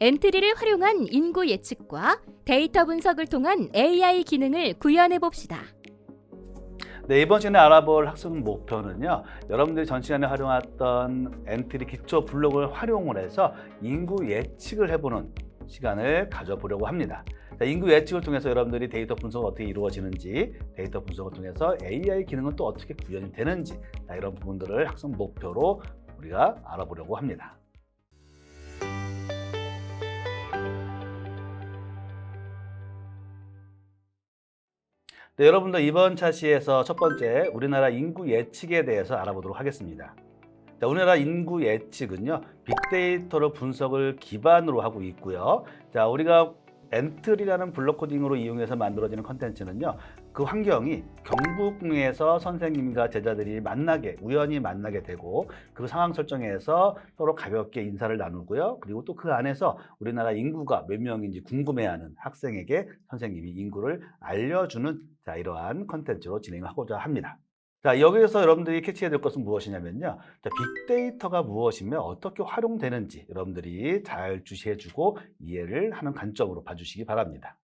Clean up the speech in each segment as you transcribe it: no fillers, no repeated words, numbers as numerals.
엔트리를 활용한 인구 예측과 데이터 분석을 통한 AI 기능을 구현해 봅시다. 네, 이번 시간에 알아볼 학습 목표는요. 여러분들이 전 시간에 활용했던 엔트리 기초 블록을 활용을 해서 인구 예측을 해보는 시간을 가져보려고 합니다. 자, 인구 예측을 통해서 여러분들이 데이터 분석이 어떻게 이루어지는지, 데이터 분석을 통해서 AI 기능은 또 어떻게 구현이 되는지, 자, 이런 부분들을 학습 목표로 우리가 알아보려고 합니다. 네, 여러분들 이번 차시에서 첫 번째 우리나라 인구 예측에 대해서 알아보도록 하겠습니다. 자, 우리나라 인구 예측은요, 빅데이터로 분석을 기반으로 하고 있고요. 자, 우리가 엔트리라는 블록 코딩으로 이용해서 만들어지는 컨텐츠는요, 그 환경이 경북에서 선생님과 제자들이 우연히 만나게 되고 그 상황 설정에서 서로 가볍게 인사를 나누고요. 그리고 또 그 안에서 우리나라 인구가 몇 명인지 궁금해하는 학생에게 선생님이 인구를 알려주는, 자, 이러한 컨텐츠로 진행하고자 합니다. 자, 여기서 여러분들이 캐치해야 될 것은 무엇이냐면요. 자, 빅데이터가 무엇이며 어떻게 활용되는지 여러분들이 잘 주시해주고 이해를 하는 관점으로 봐주시기 바랍니다.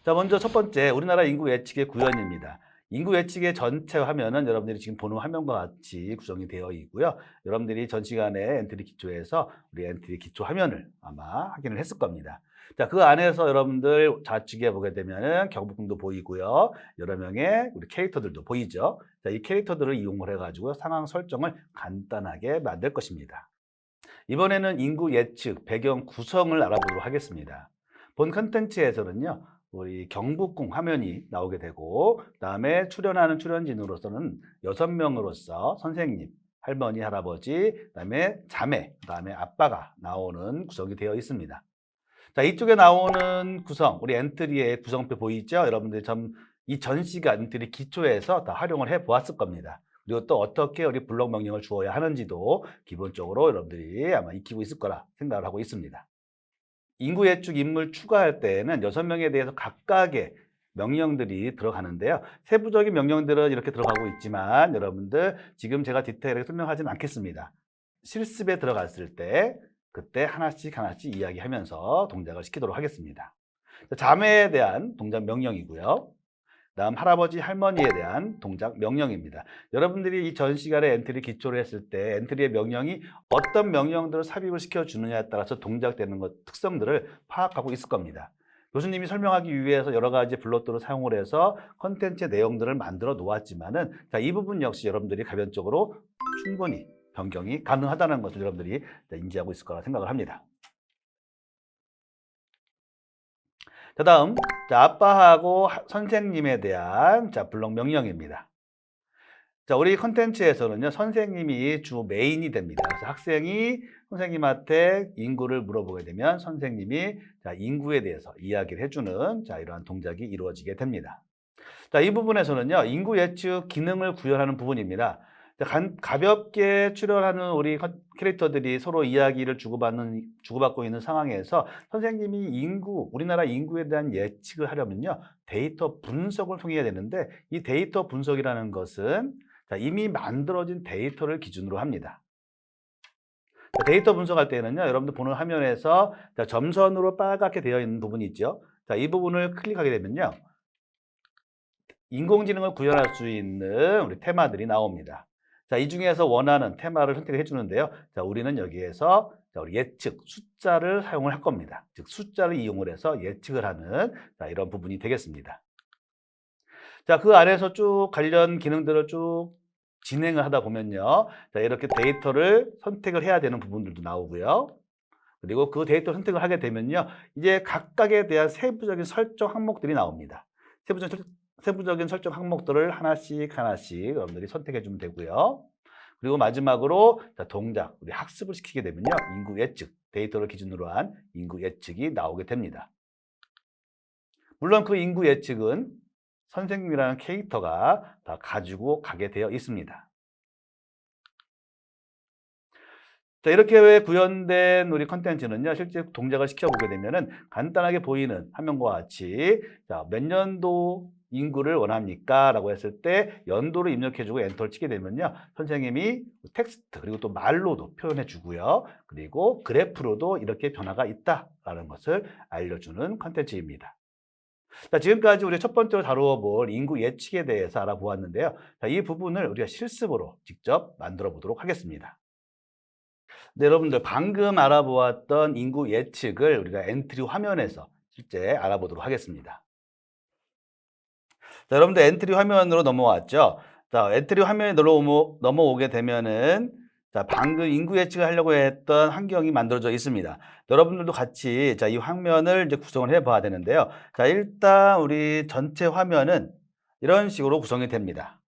자, 먼저 첫 번째, 우리나라 인구 예측의 구현입니다. 인구 예측의 전체 화면은 여러분들이 지금 보는 화면과 같이 구성이 되어 있고요. 여러분들이 전 시간에 엔트리 기초에서 우리 엔트리 기초 화면을 아마 확인을 했을 겁니다. 자, 그 안에서 여러분들 좌측에 보게 되면은 경북궁도 보이고요. 여러 명의 우리 캐릭터들도 보이죠. 자, 이 캐릭터들을 이용을 해가지고 상황 설정을 간단하게 만들 것입니다. 이번에는 인구 예측 배경 구성을 알아보도록 하겠습니다. 본 컨텐츠에서는요, 우리 경북궁 화면이 나오게 되고, 그다음에 출연하는 출연진으로서는 6명으로서 선생님, 할머니, 할아버지, 그다음에 자매, 그다음에 아빠가 나오는 구성이 되어 있습니다. 자, 이쪽에 나오는 구성, 우리 엔트리의 구성표 보이죠? 여러분들이 이 전 시간 엔트리 기초에서 다 활용을 해 보았을 겁니다. 그리고 또 어떻게 우리 블록 명령을 주어야 하는지도 기본적으로 여러분들이 아마 익히고 있을 거라 생각을 하고 있습니다. 인구 예측 인물 추가할 때에는 6명에 대해서 각각의 명령들이 들어가는데요. 세부적인 명령들은 이렇게 들어가고 있지만 여러분들 지금 제가 디테일하게 설명하지는 않겠습니다. 실습에 들어갔을 때 그때 하나씩 이야기하면서 동작을 시키도록 하겠습니다. 자매에 대한 동작 명령이고요. 다음 할아버지, 할머니에 대한 동작 명령입니다. 여러분들이 이 전 시간에 엔트리 기초를 했을 때 엔트리의 명령이 어떤 명령들을 삽입을 시켜주느냐에 따라서 동작되는 것 특성들을 파악하고 있을 겁니다. 교수님이 설명하기 위해서 여러 가지 블록들을 사용을 해서 컨텐츠의 내용들을 만들어 놓았지만은, 자, 이 부분 역시 여러분들이 가변적으로 충분히 변경이 가능하다는 것을 여러분들이 인지하고 있을 거라 생각을 합니다. 자, 다음, 자, 아빠하고 선생님에 대한 블록 명령입니다. 자, 우리 컨텐츠에서는요, 선생님이 주 메인이 됩니다. 그래서 학생이 선생님한테 인구를 물어보게 되면 선생님이 인구에 대해서 이야기를 해주는 이러한 동작이 이루어지게 됩니다. 자, 이 부분에서는요, 인구 예측 기능을 구현하는 부분입니다. 가볍게 출연하는 우리 캐릭터들이 서로 이야기를 주고받고 있는 상황에서 선생님이 우리나라 인구에 대한 예측을 하려면요, 데이터 분석을 통해야 되는데 이 데이터 분석이라는 것은 이미 만들어진 데이터를 기준으로 합니다. 데이터 분석할 때는요, 여러분들 보는 화면에서 점선으로 빨갛게 되어 있는 부분이 있죠. 자, 이 부분을 클릭하게 되면요, 인공지능을 구현할 수 있는 우리 테마들이 나옵니다. 자, 이 중에서 원하는 테마를 선택해 주는데요. 자, 우리는 여기에서 우리 예측, 숫자를 사용을 할 겁니다. 즉, 숫자를 이용을 해서 예측을 하는 이런 부분이 되겠습니다. 자, 그 안에서 쭉 관련 기능들을 쭉 진행을 하다 보면요. 자, 이렇게 데이터를 선택을 해야 되는 부분들도 나오고요. 그리고 그 데이터 선택을 하게 되면요, 이제 각각에 대한 세부적인 설정 항목들이 나옵니다. 세부적인 설정 항목들을 하나씩 여러분들이 선택해 주면 되고요. 그리고 마지막으로 동작, 우리 학습을 시키게 되면요, 인구 예측, 데이터를 기준으로 한 인구 예측이 나오게 됩니다. 물론 그 인구 예측은 선생님이라는 캐릭터가 다 가지고 가게 되어 있습니다. 자, 이렇게 구현된 우리 컨텐츠는요, 실제 동작을 시켜보게 되면은 간단하게 보이는 화면과 같이 몇 년도 인구를 원합니까? 라고 했을 때 연도를 입력해주고 엔터를 치게 되면요. 선생님이 텍스트 그리고 또 말로도 표현해 주고요. 그리고 그래프로도 이렇게 변화가 있다라는 것을 알려주는 컨텐츠입니다. 자, 지금까지 우리 첫 번째로 다루어 볼 인구 예측에 대해서 알아보았는데요. 자, 이 부분을 우리가 실습으로 직접 만들어 보도록 하겠습니다. 네, 여러분들 방금 알아보았던 인구 예측을 우리가 엔트리 화면에서 실제 알아보도록 하겠습니다. 자, 여러분들 엔트리 화면으로 넘어왔죠? 자, 엔트리 화면에 넘어오게 되면은 자, 방금 인구 예측을 하려고 했던 환경이 만들어져 있습니다. 여러분들도 같이 자, 이 화면을 이제 구성을 해 봐야 되는데요. 자, 일단 우리 전체 화면은 이런 식으로 구성이 됩니다.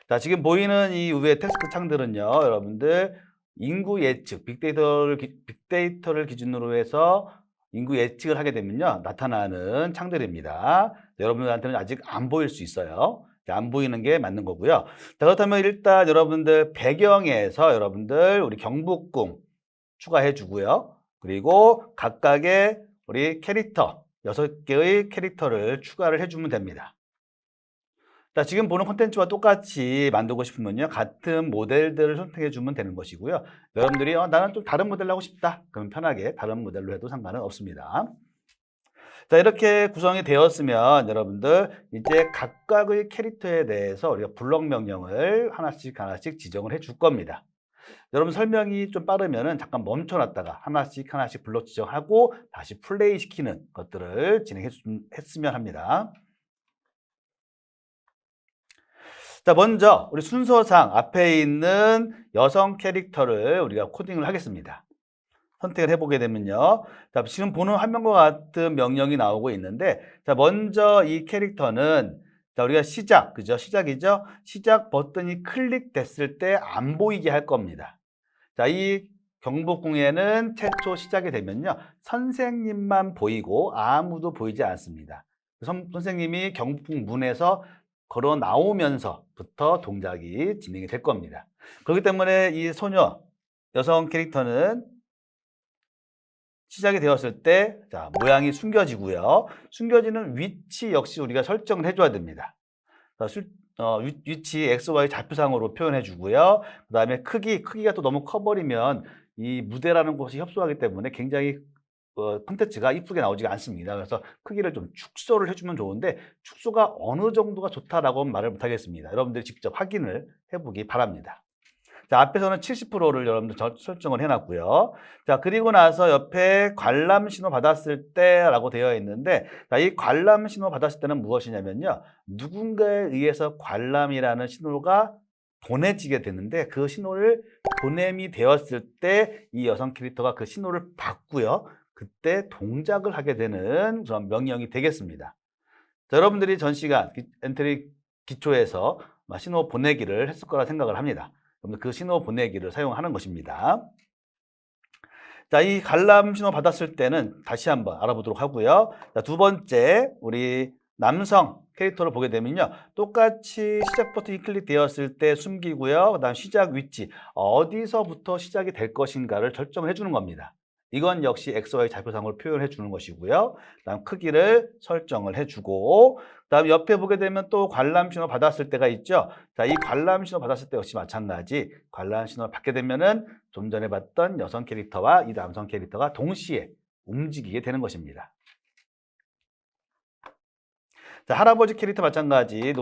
자, 지금 보이는 이 위에 텍스트 창들은요, 여러분들 인구 예측, 빅데이터를 기준으로 해서 인구 예측을 하게 되면요, 나타나는 창들입니다. 여러분들한테는 아직 안 보일 수 있어요. 안 보이는 게 맞는 거고요. 자, 그렇다면 일단 여러분들 배경에서 여러분들 우리 경복궁 추가해 주고요. 그리고 각각의 우리 캐릭터, 6개의 캐릭터를 추가를 해주면 됩니다. 자, 지금 보는 콘텐츠와 똑같이 만들고 싶으면요. 같은 모델들을 선택해 주면 되는 것이고요. 여러분들이 나는 좀 다른 모델로 하고 싶다. 그럼 편하게 다른 모델로 해도 상관은 없습니다. 자, 이렇게 구성이 되었으면 여러분들 이제 각각의 캐릭터에 대해서 우리가 블록 명령을 하나씩 지정을 해 줄 겁니다. 여러분 설명이 좀 빠르면은 잠깐 멈춰놨다가 하나씩 블록 지정하고 다시 플레이 시키는 것들을 진행했으면 합니다. 자, 먼저 우리 순서상 앞에 있는 여성 캐릭터를 우리가 코딩을 하겠습니다. 선택을 해보게 되면요. 자, 지금 보는 화면과 같은 명령이 나오고 있는데, 자, 먼저 이 캐릭터는 자, 우리가 그죠? 시작이죠? 시작 버튼이 클릭됐을 때 안 보이게 할 겁니다. 자, 이 경복궁에는 최초 시작이 되면요. 선생님만 보이고 아무도 보이지 않습니다. 선생님이 경복궁 문에서 걸어 나오면서부터 동작이 진행이 될 겁니다. 그렇기 때문에 이 소녀, 여성 캐릭터는 시작이 되었을 때 자, 모양이 숨겨지고요. 숨겨지는 위치 역시 우리가 설정을 해줘야 됩니다. 위치 XY 좌표상으로 표현해 주고요. 그 다음에 크기가 또 너무 커버리면 이 무대라는 곳이 협소하기 때문에 굉장히 콘텐츠가 이쁘게 나오지가 않습니다. 그래서 크기를 좀 축소를 해주면 좋은데 축소가 어느 정도가 좋다라고 말을 못하겠습니다. 여러분들이 직접 확인을 해보기 바랍니다. 자, 앞에서는 70%를 여러분들 설정을 해놨고요. 자, 그리고 나서 옆에 관람 신호 받았을 때라고 되어 있는데, 자, 이 관람 신호 받았을 때는 무엇이냐면요. 누군가에 의해서 관람이라는 신호가 보내지게 되는데, 그 신호를 보냄이 되었을 때 이 여성 캐릭터가 그 신호를 받고요. 그때 동작을 하게 되는 그런 명령이 되겠습니다. 자, 여러분들이 전 시간 엔트리 기초에서 신호 보내기를 했을 거라 생각을 합니다. 그 신호 보내기를 사용하는 것입니다. 자, 이 관람 신호 받았을 때는 다시 한번 알아보도록 하고요. 자, 두 번째, 우리 남성 캐릭터를 보게 되면요. 똑같이 시작 버튼이 클릭되었을 때 숨기고요. 그 다음 시작 위치, 어디서부터 시작이 될 것인가를 결정을 해주는 겁니다. 이건 역시 XY 좌표상으로 표현해 주는 것이고요. 그다음 크기를 설정을 해주고, 그다음 옆에 보게 되면 또 관람 신호 받았을 때가 있죠. 자, 이 관람 신호 받았을 때 역시 마찬가지. 관람 신호를 받게 되면은 좀 전에 봤던 여성 캐릭터와 이 남성 캐릭터가 동시에 움직이게 되는 것입니다. 자, 할아버지 캐릭터 마찬가지.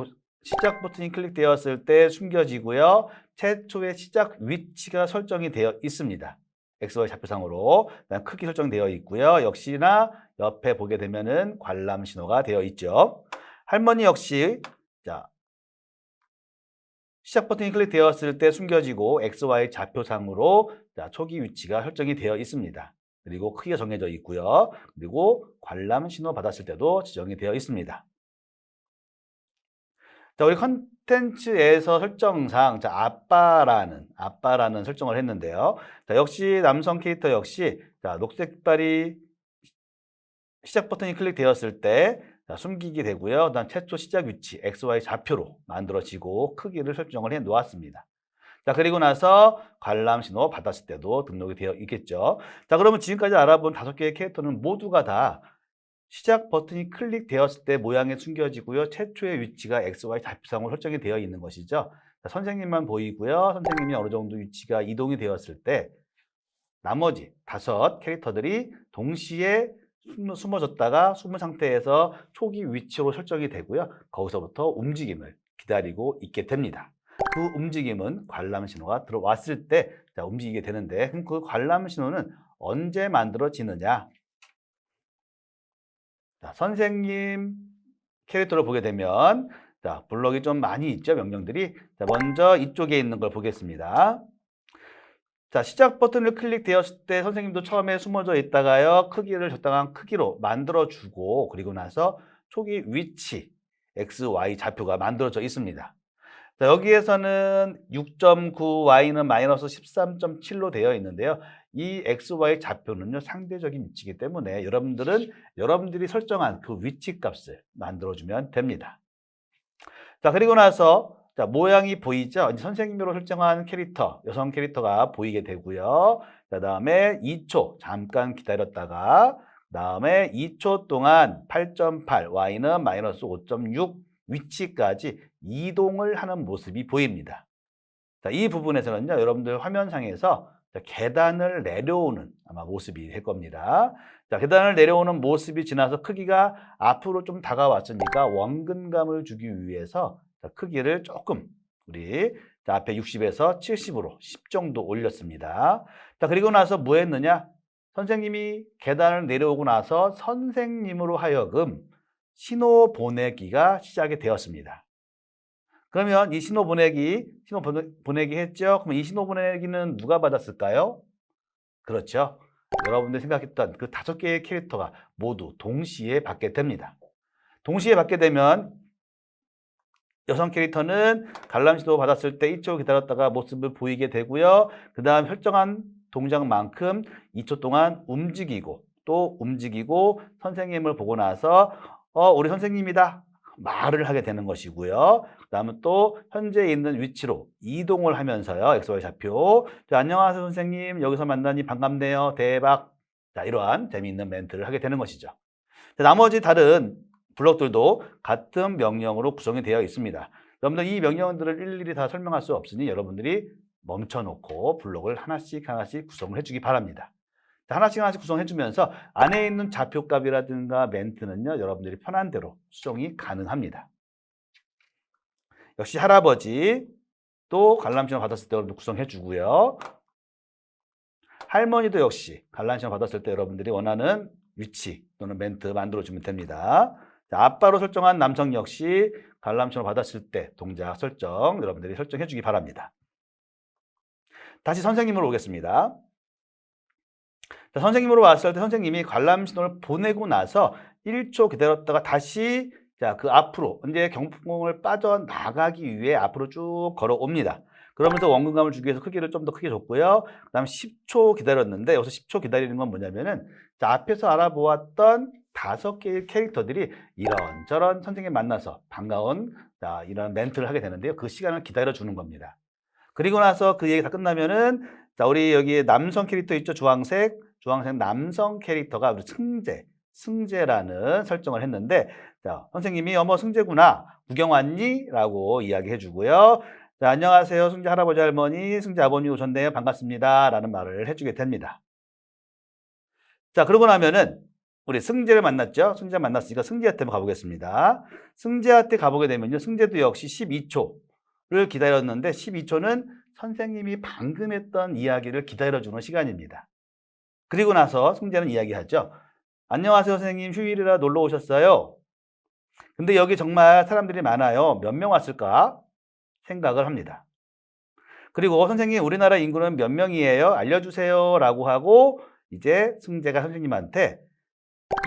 시작 버튼이 클릭되었을 때 숨겨지고요. 최초의 시작 위치가 설정이 되어 있습니다. XY 좌표상으로 크기 설정되어 있고요. 역시나 옆에 보게 되면은 관람 신호가 되어 있죠. 할머니 역시 자, 시작 버튼이 클릭되었을 때 숨겨지고 XY 좌표상으로 자, 초기 위치가 설정이 되어 있습니다. 그리고 크기가 정해져 있고요. 그리고 관람 신호 받았을 때도 지정이 되어 있습니다. 자, 우리 컨텐츠에서 설정상 자, 아빠라는 설정을 했는데요. 자, 역시 남성 캐릭터 역시 자, 녹색발이 시작 버튼이 클릭되었을 때 자, 숨기게 되고요. 그다음 최초 시작 위치 XY 좌표로 만들어지고 크기를 설정을 해 놓았습니다. 자, 그리고 나서 관람 신호 받았을 때도 등록이 되어 있겠죠. 자, 그러면 지금까지 알아본 5개의 캐릭터는 모두가 다 시작 버튼이 클릭되었을 때 모양이 숨겨지고요. 최초의 위치가 XY 좌표상으로 설정이 되어 있는 것이죠. 자, 선생님만 보이고요. 선생님이 어느 정도 위치가 이동이 되었을 때 나머지 5 캐릭터들이 동시에 숨어졌다가 숨은 상태에서 초기 위치로 설정이 되고요. 거기서부터 움직임을 기다리고 있게 됩니다. 그 움직임은 관람 신호가 들어왔을 때 움직이게 되는데, 그럼 그 관람 신호는 언제 만들어지느냐? 자, 선생님 캐릭터를 보게 되면 블럭이 좀 많이 있죠, 명령들이. 자, 먼저 이쪽에 있는 걸 보겠습니다. 자, 시작 버튼을 클릭되었을 때 선생님도 처음에 숨어져 있다가요, 크기를 적당한 크기로 만들어주고, 그리고 나서 초기 위치 X, Y 좌표가 만들어져 있습니다. 자, 여기에서는 6.9Y는 마이너스 13.7로 되어 있는데요. 이 XY 좌표는요, 상대적인 위치이기 때문에 여러분들이 설정한 그 위치 값을 만들어주면 됩니다. 자, 그리고 나서 모양이 보이죠? 이제 선생님으로 설정한 캐릭터, 여성 캐릭터가 보이게 되고요. 그 다음에 2초 잠깐 기다렸다가, 다음에 2초 동안 8.8, Y는 마이너스 5.6 위치까지 이동을 하는 모습이 보입니다. 자, 이 부분에서는요, 여러분들 화면상에서 계단을 내려오는 아마 모습이 될 겁니다. 자, 계단을 내려오는 모습이 지나서 크기가 앞으로 좀 다가왔으니까 원근감을 주기 위해서 크기를 조금 우리 앞에 60에서 70으로 10 정도 올렸습니다. 자, 그리고 나서 뭐 했느냐? 선생님이 계단을 내려오고 나서 선생님으로 하여금 신호 보내기가 시작이 되었습니다. 그러면 이 신호 보내기 했죠? 그럼 이 신호 보내기는 누가 받았을까요? 그렇죠. 여러분들이 생각했던 그 5개의 캐릭터가 모두 동시에 받게 됩니다. 동시에 받게 되면 여성 캐릭터는 관람 신호 받았을 때 2초 기다렸다가 모습을 보이게 되고요. 그 다음 설정한 동작만큼 2초 동안 움직이고 또 움직이고 선생님을 보고 나서 우리 선생님이다 말을 하게 되는 것이고요. 그 다음에 또 현재 있는 위치로 이동을 하면서요. XY 좌표. 자, 안녕하세요 선생님. 여기서 만나니 반갑네요. 대박. 자, 이러한 재미있는 멘트를 하게 되는 것이죠. 자, 나머지 다른 블록들도 같은 명령으로 구성이 되어 있습니다. 여러분들 이 명령들을 일일이 다 설명할 수 없으니 여러분들이 멈춰놓고 블록을 하나씩 구성을 해주기 바랍니다. 자, 하나씩 구성해주면서 안에 있는 좌표값이라든가 멘트는요, 여러분들이 편한 대로 수정이 가능합니다. 역시 할아버지 또 관람신호 받았을 때 여러분들 구성해주고요. 할머니도 역시 관람신호 받았을 때 여러분들이 원하는 위치 또는 멘트 만들어주면 됩니다. 자, 아빠로 설정한 남성 역시 관람신호 받았을 때 동작 설정 여러분들이 설정해 주기 바랍니다. 다시 선생님으로 오겠습니다. 자, 선생님으로 왔을 때 선생님이 관람신호를 보내고 나서 1초 기다렸다가 다시 그 앞으로 이제 경풍공을 빠져나가기 위해 앞으로 쭉 걸어옵니다. 그러면서 원근감을 주기 위해서 크기를 좀 더 크게 줬고요. 그 다음 10초 기다렸는데 여기서 10초 기다리는 건 뭐냐면은 앞에서 알아보았던 5개의 캐릭터들이 이런저런 선생님 만나서 반가운 이런 멘트를 하게 되는데요. 그 시간을 기다려주는 겁니다. 그리고 나서 그 얘기 다 끝나면은 우리 여기 남성 캐릭터 있죠? 주황색 남성 캐릭터가 우리 승재라는 설정을 했는데 선생님이 어머 승재구나 구경 왔니? 라고 이야기해 주고요. 자, 안녕하세요 승재 할아버지 할머니 승재 아버님 오셨네요 반갑습니다 라는 말을 해주게 됩니다. 자, 그러고 나면은 우리 승재를 만났죠. 승재 만났으니까 승재한테 한번 가보겠습니다. 승재한테 가보게 되면요, 승재도 역시 12초를 기다렸는데 12초는 선생님이 방금 했던 이야기를 기다려주는 시간입니다. 그리고 나서 승재는 이야기하죠. 안녕하세요 선생님 휴일이라 놀러 오셨어요. 근데 여기 정말 사람들이 많아요. 몇 명 왔을까 생각을 합니다. 그리고 선생님 우리나라 인구는 몇 명이에요? 알려주세요 라고 하고 이제 승재가 선생님한테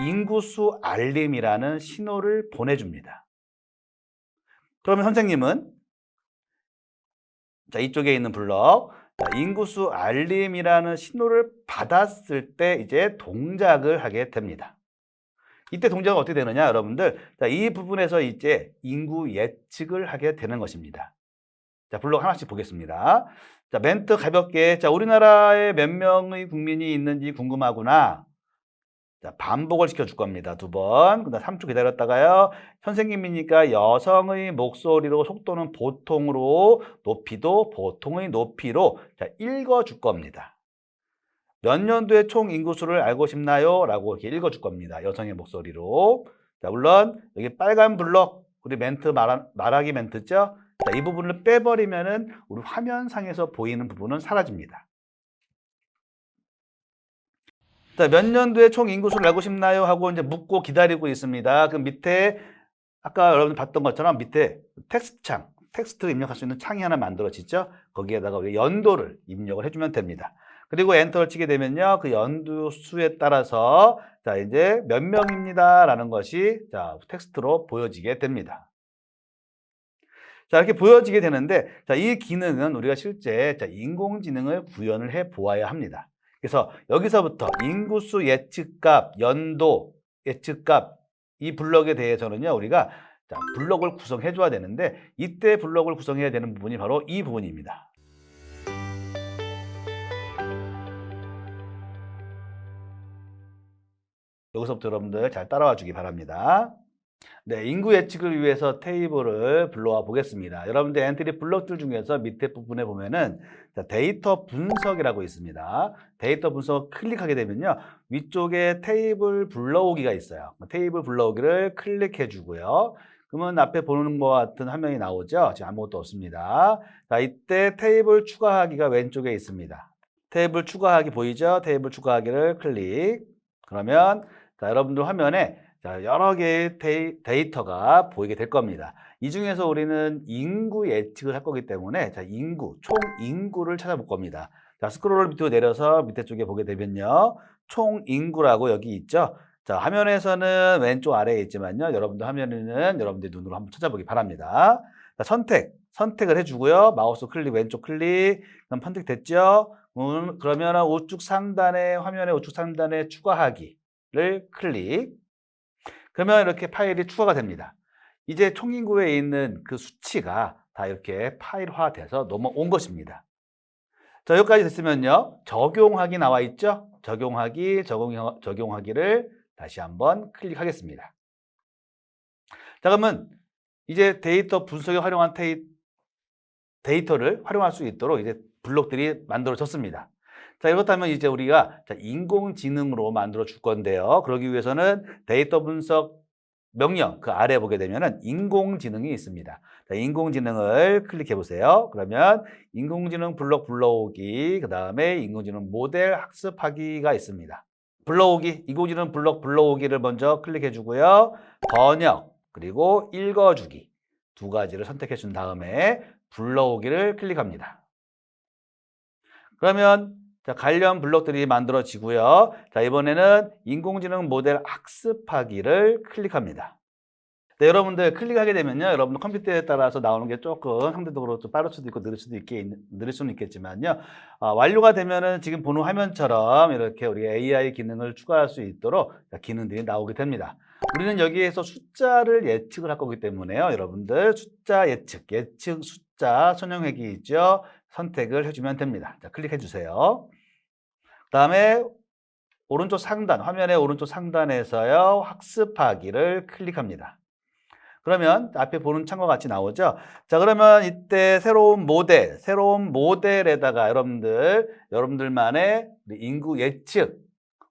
인구수 알림이라는 신호를 보내줍니다. 그러면 선생님은 이쪽에 있는 블럭 인구수 알림이라는 신호를 받았을 때 이제 동작을 하게 됩니다. 이때 동작은 어떻게 되느냐 여러분들, 이 부분에서 이제 인구 예측을 하게 되는 것입니다. 자, 블록 하나씩 보겠습니다. 자, 멘트 가볍게 우리나라에 몇 명의 국민이 있는지 궁금하구나. 자, 반복을 시켜줄 겁니다. 2번. 그다음 3초 기다렸다가요. 선생님이니까 여성의 목소리로 속도는 보통으로, 높이도 보통의 높이로 자, 읽어줄 겁니다. 몇 년도의 총 인구수를 알고 싶나요? 라고 이렇게 읽어줄 겁니다. 여성의 목소리로. 자, 물론 여기 빨간 블럭, 우리 멘트 말하기 멘트죠? 자, 이 부분을 빼버리면은 우리 화면상에서 보이는 부분은 사라집니다. 자, 몇 년도에 총 인구수를 알고 싶나요? 하고 이제 묻고 기다리고 있습니다. 그럼 밑에 아까 여러분 봤던 것처럼 밑에 텍스트 창, 텍스트 입력할 수 있는 창이 하나 만들어지죠? 거기에다가 우리 연도를 입력을 해주면 됩니다. 그리고 엔터를 치게 되면요, 그 연도 수에 따라서 자, 이제 몇 명입니다라는 것이 자, 텍스트로 보여지게 됩니다. 자, 이렇게 보여지게 되는데, 자, 이 기능은 우리가 실제 자, 인공지능을 구현을 해 보아야 합니다. 그래서 여기서부터 인구수 예측값, 연도 예측값 이 블럭에 대해서는요, 우리가 자, 블럭을 구성해 줘야 되는데, 이때 블럭을 구성해야 되는 부분이 바로 이 부분입니다. 여기서부터 여러분들 잘 따라와 주기 바랍니다. 네, 인구 예측을 위해서 테이블을 불러와 보겠습니다. 여러분들 엔트리 블록들 중에서 밑에 부분에 보면은 자, 데이터 분석이라고 있습니다. 데이터 분석 클릭하게 되면요. 위쪽에 테이블 불러오기가 있어요. 테이블 불러오기를 클릭해 주고요. 그러면 앞에 보는 것과 같은 화면이 나오죠. 지금 아무것도 없습니다. 자, 이때 테이블 추가하기가 왼쪽에 있습니다. 테이블 추가하기 보이죠? 테이블 추가하기를 클릭. 그러면 자, 여러분들 화면에 자, 여러 개의 데이터가 보이게 될 겁니다. 이 중에서 우리는 인구 예측을 할 거기 때문에 자, 인구, 총 인구를 찾아볼 겁니다. 자, 스크롤을 밑으로 내려서 밑에 쪽에 보게 되면요. 총 인구라고 여기 있죠. 자, 화면에서는 왼쪽 아래에 있지만요. 여러분들 화면에는 여러분들 눈으로 한번 찾아보기 바랍니다. 자, 선택을 해주고요. 마우스 클릭, 왼쪽 클릭. 그럼 선택됐죠? 그러면 우측 상단에, 화면의 우측 상단에 추가하기를 클릭. 그러면 이렇게 파일이 추가가 됩니다. 이제 총인구에 있는 그 수치가 다 이렇게 파일화돼서 넘어온 것입니다. 자, 여기까지 됐으면요. 적용하기 나와 있죠? 적용하기를 다시 한번 클릭하겠습니다. 자, 그러면 이제 데이터 분석에 활용한 데이터를 활용할 수 있도록 이제 블록들이 만들어졌습니다. 자, 이렇다면 이제 우리가 자, 인공지능으로 만들어 줄 건데요. 그러기 위해서는 데이터 분석 명령 그 아래 보게 되면은 인공지능이 있습니다. 자, 인공지능을 클릭해 보세요. 그러면 인공지능 블록 불러오기, 그 다음에 인공지능 모델 학습하기가 있습니다. 불러오기, 인공지능 블록 불러오기를 먼저 클릭해 주고요. 번역, 그리고 읽어주기 두 가지를 선택해 준 다음에 불러오기를 클릭합니다. 그러면 자, 관련 블록들이 만들어지고요. 자, 이번에는 인공지능 모델 학습하기를 클릭합니다. 네, 여러분들 클릭하게 되면요. 여러분들 컴퓨터에 따라서 나오는 게 조금 상대적으로 좀 빠를 수도 있고 느릴 수는 있겠지만요. 완료가 되면은 지금 보는 화면처럼 이렇게 우리 AI 기능을 추가할 수 있도록 기능들이 나오게 됩니다. 우리는 여기에서 숫자를 예측을 할 거기 때문에요. 여러분들 숫자 예측 숫자 선형회기 있죠. 선택을 해주면 됩니다. 자, 클릭해 주세요. 그 다음에 오른쪽 상단, 화면의 오른쪽 상단에서요. 학습하기를 클릭합니다. 그러면 앞에 보는 창과 같이 나오죠. 자, 그러면 이때 새로운 모델에다가 여러분들만의 인구 예측,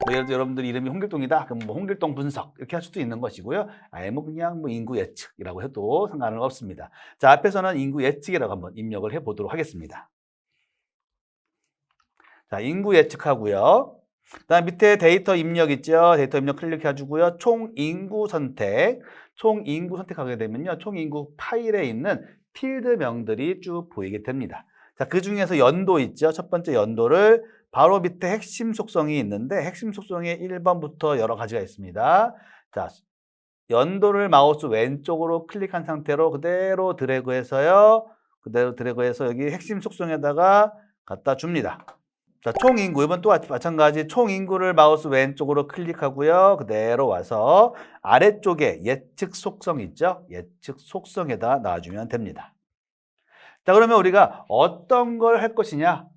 뭐 예를 들어 여러분들 이름이 홍길동이다. 그럼 뭐 홍길동 분석 이렇게 할 수도 있는 것이고요. 아예 뭐 그냥 뭐 인구 예측이라고 해도 상관은 없습니다. 자, 앞에서는 인구 예측이라고 한번 입력을 해 보도록 하겠습니다. 자, 인구 예측하고요. 그다음 밑에 데이터 입력 있죠. 데이터 입력 클릭해 주고요. 총 인구 선택하게 되면요. 총 인구 파일에 있는 필드명들이 쭉 보이게 됩니다. 자, 그 중에서 연도 있죠. 첫 번째 연도를 바로 밑에 핵심 속성이 있는데 핵심 속성에 1번부터 여러 가지가 있습니다. 자, 연도를 마우스 왼쪽으로 클릭한 상태로 그대로 드래그해서요. 여기 핵심 속성에다가 갖다 줍니다. 자, 총 인구, 이번 또 마찬가지 총 인구를 마우스 왼쪽으로 클릭하고요. 그대로 와서 아래쪽에 예측 속성 있죠? 예측 속성에다 놔주면 됩니다. 자, 그러면 우리가 어떤 걸 할 것이냐?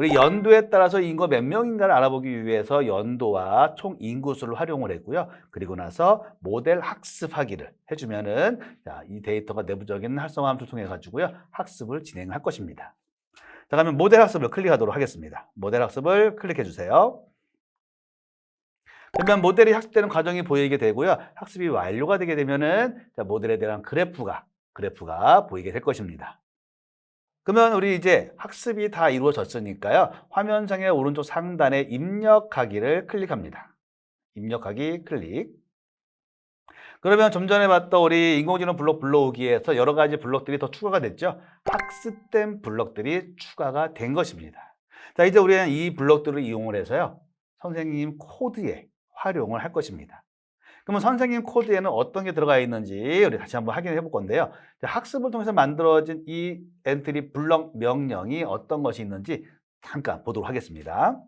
우리 연도에 따라서 인구가 몇 명인가를 알아보기 위해서 연도와 총 인구수를 활용을 했고요. 그리고 나서 모델 학습하기를 해주면은 자, 이 데이터가 내부적인 활성화 함수를 통해 가지고요. 학습을 진행할 것입니다. 자, 그러면 모델 학습을 클릭하도록 하겠습니다. 모델 학습을 클릭해 주세요. 그러면 모델이 학습되는 과정이 보이게 되고요. 학습이 완료가 되게 되면은 자, 모델에 대한 그래프가 보이게 될 것입니다. 그러면 우리 이제 학습이 다 이루어졌으니까요. 화면상의 오른쪽 상단에 입력하기를 클릭합니다. 입력하기 클릭. 그러면 좀 전에 봤던 우리 인공지능 블록 불러오기에서 여러 가지 블록들이 더 추가가 됐죠. 학습된 블록들이 추가가 된 것입니다. 자, 이제 우리는 이 블록들을 이용을 해서요. 선생님 코드에 활용을 할 것입니다. 그러면 선생님 코드에는 어떤 게 들어가 있는지 우리 다시 한번 확인해 볼 건데요. 학습을 통해서 만들어진 이 엔트리 블럭 명령이 어떤 것이 있는지 잠깐 보도록 하겠습니다.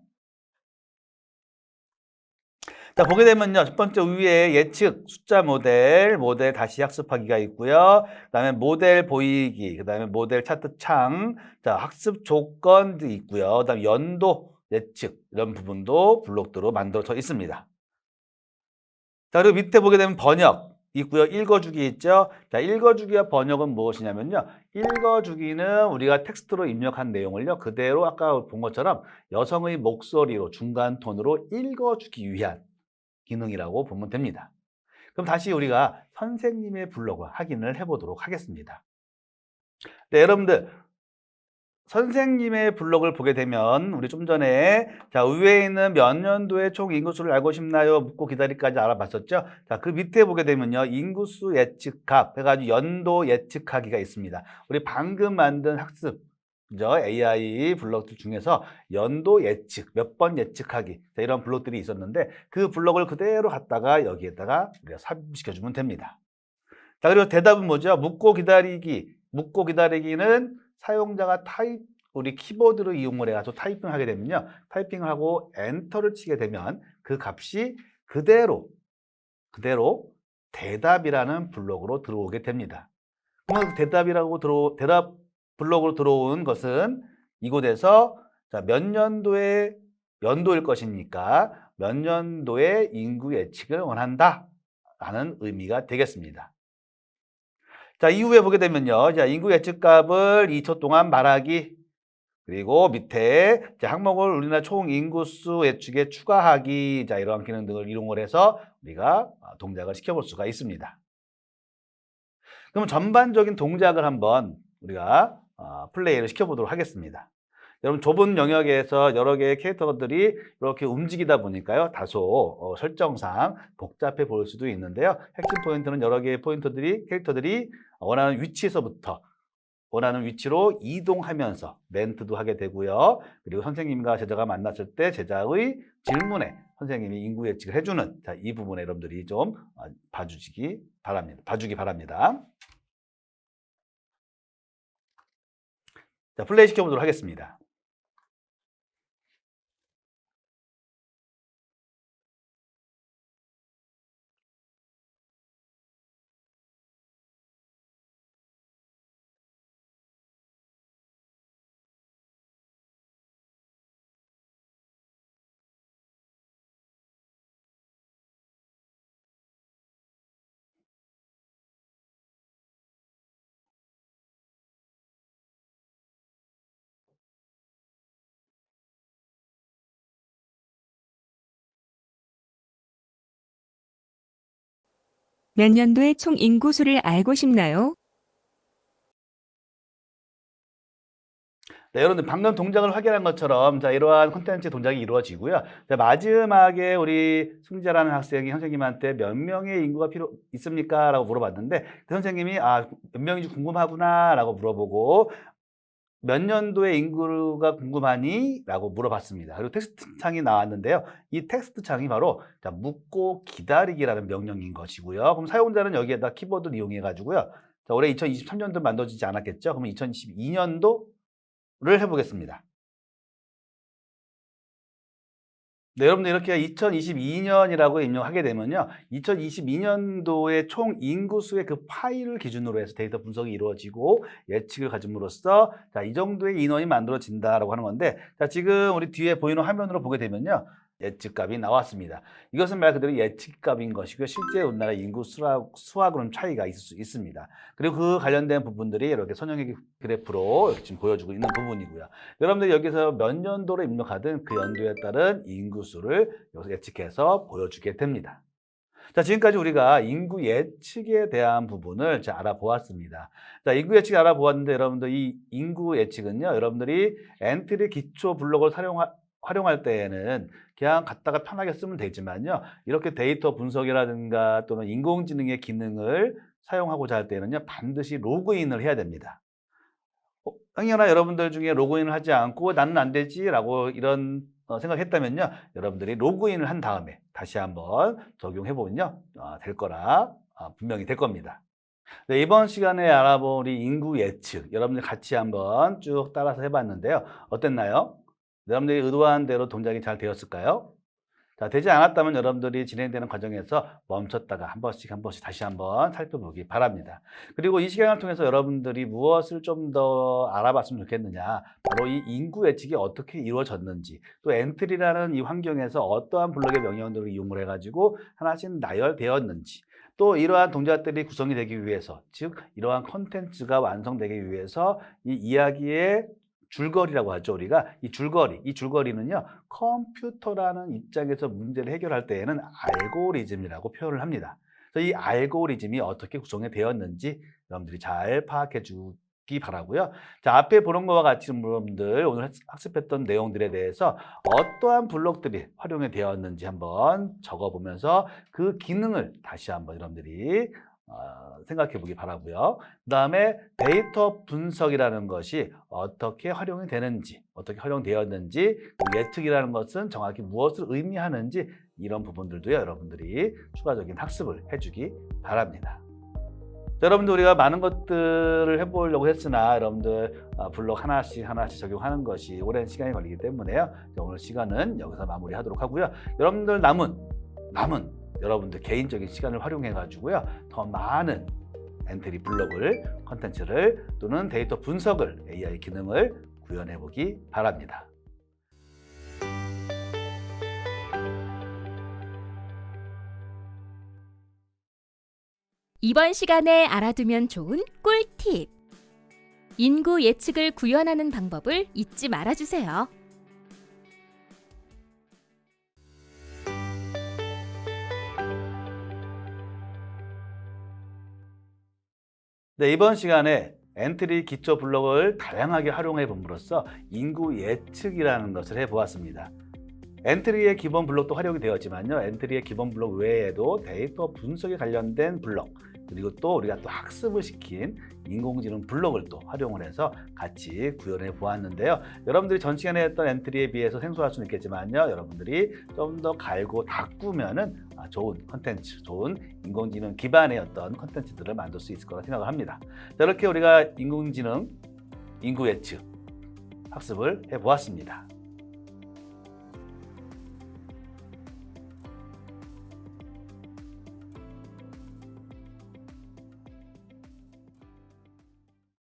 자, 보게 되면요. 첫 번째 위에 예측, 숫자 모델 다시 학습하기가 있고요. 그다음에 모델 보이기, 그다음에 모델 차트 창, 자, 학습 조건도 있고요. 그다음에 연도 예측 이런 부분도 블록들로 만들어져 있습니다. 자, 그리고 밑에 보게 되면 번역 있고요. 읽어주기 있죠. 자, 읽어주기와 번역은 무엇이냐면요. 읽어주기는 우리가 텍스트로 입력한 내용을요. 그대로 아까 본 것처럼 여성의 목소리로 중간 톤으로 읽어주기 위한 기능이라고 보면 됩니다. 그럼 다시 우리가 선생님의 블로그 확인을 해보도록 하겠습니다. 네, 여러분들 선생님의 블록을 보게 되면 우리 좀 전에 자, 위에 있는 몇 년도의 총 인구수를 알고 싶나요? 묻고 기다리까지 알아봤었죠. 자, 그 밑에 보게 되면요. 인구수 예측값 해가지고 연도 예측하기가 있습니다. 우리 방금 만든 학습 그죠? AI 블록들 중에서 연도 예측, 몇 번 예측하기 자, 이런 블록들이 있었는데 그 블록을 그대로 갖다가 여기에다가 우리가 삽입시켜주면 됩니다. 자, 그리고 대답은 뭐죠? 묻고 기다리기는 사용자가 우리 키보드를 이용을 해가지고 타이핑을 하게 되면요. 타이핑을 하고 엔터를 치게 되면 그 값이 그대로 대답이라는 블록으로 들어오게 됩니다. 그러면 대답 블록으로 들어온 것은 이곳에서 자, 몇 년도의 연도일 것이니까 몇 년도의 인구 예측을 원한다 라는 의미가 되겠습니다. 자, 이후에 보게 되면요. 자, 인구 예측값을 2초 동안 말하기. 그리고 밑에 자, 항목을 우리나라 총 인구수 예측에 추가하기. 자, 이러한 기능 등을 이용을 해서 우리가 동작을 시켜볼 수가 있습니다. 그럼 전반적인 동작을 한번 우리가 플레이를 시켜보도록 하겠습니다. 여러분 좁은 영역에서 여러 개의 캐릭터들이 이렇게 움직이다 보니까요. 다소 설정상 복잡해 보일 수도 있는데요. 핵심 포인트는 여러 개의 캐릭터들이 원하는 위치에서부터 원하는 위치로 이동하면서 멘트도 하게 되고요. 그리고 선생님과 제자가 만났을 때 제자의 질문에 선생님이 인구 예측을 해주는 자, 이 부분에 여러분들이 좀 봐주기 바랍니다. 자, 플레이 시켜보도록 하겠습니다. 몇 년도의 총 인구수를 알고 싶나요? 네, 여러분들 방금 동작을 확인한 것처럼 자, 이러한 콘텐츠 동작이 이루어지고요. 자, 마지막에 우리 승재라는 학생이 선생님한테 몇 명의 인구가 필요 있습니까? 라고 물어봤는데 그 선생님이 몇 명인지 궁금하구나 라고 물어보고 몇 년도의 인구가 궁금하니? 라고 물어봤습니다. 그리고 텍스트 창이 나왔는데요. 이 텍스트 창이 바로 자, 묻고 기다리기라는 명령인 것이고요. 그럼 사용자는 여기에다 키보드를 이용해 가지고요. 자, 올해 2023년도 만들어지지 않았겠죠? 그러면 2022년도를 해보겠습니다. 네, 여러분들 이렇게 2022년이라고 입력하게 되면요. 2022년도의 총 인구수의 그 파일을 기준으로 해서 데이터 분석이 이루어지고 예측을 가짐으로써 자, 이 정도의 인원이 만들어진다라고 하는 건데 자, 지금 우리 뒤에 보이는 화면으로 보게 되면요. 예측값이 나왔습니다. 이것은 말 그대로 예측값인 것이고요. 실제 우리나라 인구 수하고는 차이가 있을 수 있습니다. 그리고 그 관련된 부분들이 이렇게 선형의 그래프로 이렇게 지금 보여주고 있는 부분이고요. 여러분들이 여기서 몇 년도로 입력하든 그 연도에 따른 인구수를 여기서 예측해서 보여주게 됩니다. 자, 지금까지 우리가 인구 예측에 대한 부분을 알아보았습니다. 자, 인구 예측 알아보았는데 여러분들 이 인구 예측은요, 여러분들이 엔트리 기초 블록을 활용할 때에는 그냥 갖다가 편하게 쓰면 되지만요. 이렇게 데이터 분석이라든가 또는 인공지능의 기능을 사용하고자 할 때는요. 반드시 로그인을 해야 됩니다. 행여나 여러분들 중에 로그인을 하지 않고 나는 안 되지 라고 이런 생각했다면요. 여러분들이 로그인을 한 다음에 다시 한번 적용해보면요. 될 거라 분명히 될 겁니다. 네, 이번 시간에 알아본 우리 인구 예측 여러분들 같이 한번 쭉 따라서 해봤는데요. 어땠나요? 여러분들이 의도한 대로 동작이 잘 되었을까요? 자, 되지 않았다면 여러분들이 진행되는 과정에서 멈췄다가 한 번씩 다시 한번 살펴보기 바랍니다. 그리고 이 시간을 통해서 여러분들이 무엇을 좀 더 알아봤으면 좋겠느냐, 바로 이 인구 예측이 어떻게 이루어졌는지, 또 엔트리라는 이 환경에서 어떠한 블록의 명령들을 이용을 해가지고 하나씩 나열되었는지, 또 이러한 동작들이 구성이 되기 위해서, 즉 이러한 콘텐츠가 완성되기 위해서 이 이야기의 줄거리라고 하죠. 우리가 이 줄거리는요. 컴퓨터라는 입장에서 문제를 해결할 때에는 알고리즘이라고 표현을 합니다. 그래서 이 알고리즘이 어떻게 구성이 되었는지 여러분들이 잘 파악해 주기 바라고요. 자, 앞에 보는 것과 같이 여러분들 오늘 학습했던 내용들에 대해서 어떠한 블록들이 활용이 되었는지 한번 적어보면서 그 기능을 다시 한번 여러분들이 생각해 보기 바라고요. 그 다음에 데이터 분석이라는 것이 어떻게 활용이 되는지, 어떻게 활용되었는지, 예측이라는 것은 정확히 무엇을 의미하는지 이런 부분들도요, 여러분들이 추가적인 학습을 해주기 바랍니다. 여러분들 우리가 많은 것들을 해보려고 했으나 여러분들 블록 하나씩 적용하는 것이 오랜 시간이 걸리기 때문에요. 오늘 시간은 여기서 마무리하도록 하고요. 여러분들 남은 여러분들 개인적인 시간을 활용해 가지고요. 더 많은 엔트리 블록을, 컨텐츠를 또는 데이터 분석을, AI 기능을 구현해 보기 바랍니다. 이번 시간에 알아두면 좋은 꿀팁. 인구 예측을 구현하는 방법을 잊지 말아주세요. 네, 이번 시간에 엔트리 기초 블록을 다양하게 활용해 봄으로써 인구 예측이라는 것을 해보았습니다. 엔트리의 기본 블록도 활용이 되었지만요. 엔트리의 기본 블록 외에도 데이터 분석에 관련된 블록, 그리고 또 우리가 또 학습을 시킨 인공지능 블록을 또 활용을 해서 같이 구현해 보았는데요. 여러분들이 전 시간에 했던 엔트리에 비해서 생소할 수는 있겠지만요. 여러분들이 좀 더 갈고 닦으면은 좋은 컨텐츠, 좋은 인공지능 기반의 어떤 컨텐츠들을 만들 수 있을 거라 생각을 합니다. 자, 이렇게 우리가 인공지능, 인구 예측 학습을 해 보았습니다.